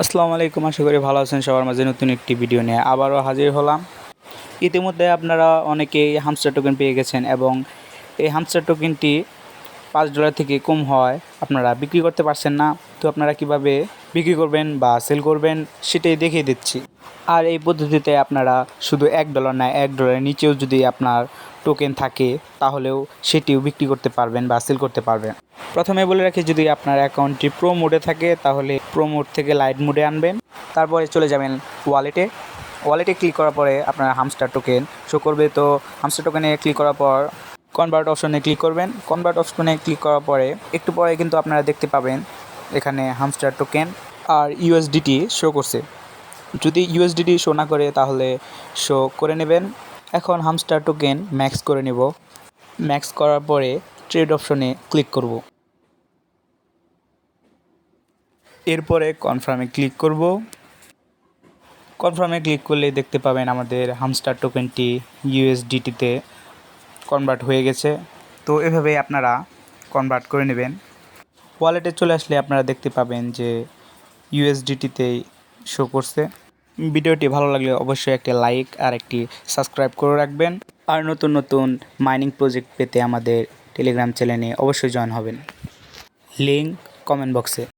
আসসালামু আলাইকুম, আশা করি ভালো আছেন। সবার মাঝে নতুন একটি ভিডিও নিয়ে আবারও হাজির হলাম। ইতিমধ্যে আপনারা অনেকেই হামস্টার টোকেন পেয়ে গেছেন এবং এই হামস্টার টোকেনটি $5 থেকে কম হয় আপনারা বিক্রি করতে পারছেন না। তো আপনারা কিভাবে বিক্রি করবেন বা সেল করবেন সেটাই দেখিয়ে দিচ্ছি। আর এই পদ্ধতিতে আপনারা শুধু $1 না, $1 নিচেও যদি আপনার টোকেন থাকে তাহলেও সেটিও বিক্রি করতে পারবেন বা সেল করতে পারবেন। প্রথমে বলে রাখি, যদি আপনার অ্যাকাউন্টটি প্রো মোডে থাকে তাহলে প্রো মোড থেকে লাইট মোডে আনবেন। তারপরে চলে যাবেন ওয়ালেটে ক্লিক করার পরে আপনার হামস্টার টোকেন শো করবে। তো হামস্টার টোকেনে ক্লিক করার পর কনভার্ট অপশনে ক্লিক করবেন। কনভার্ট অপশনে ক্লিক করার পরে একটু পরে কিন্তু আপনারা দেখতে পাবেন এখানে হামস্টার টোকেন আর ইউএসডিটি শো করছে। যদি ইউএসডিটি শো না করে তাহলে শো করে নেবেন। এখন হামস্টার টোকেন ম্যাক্স করে নেব। ম্যাক্স করার পরে ট্রেড অপশনে ক্লিক করব। এরপরে কনফার্মে ক্লিক করব। কনফার্মে ক্লিক করলে দেখতে পাবেন আমাদের হামস্টার টোকেনটি ইউএসডিটিতে কনভার্ট হয়ে গেছে। তো এভাবে আপনারা কনভার্ট করে নেবেন। ওয়ালেটে চলে আসলে আপনারা দেখতে পাবেন যে ইউএসডিটিতেই শো করছে। ভিডিওটি ভালো লাগলে অবশ্যই একটি লাইক আর একটি সাবস্ক্রাইব করে রাখবেন। আর নতুন নতুন মাইনিং প্রজেক্ট পেতে আমাদের টেলিগ্রাম চ্যানেলে অবশ্যই জয়েন হবেন। লিঙ্ক কমেন্ট বক্সে।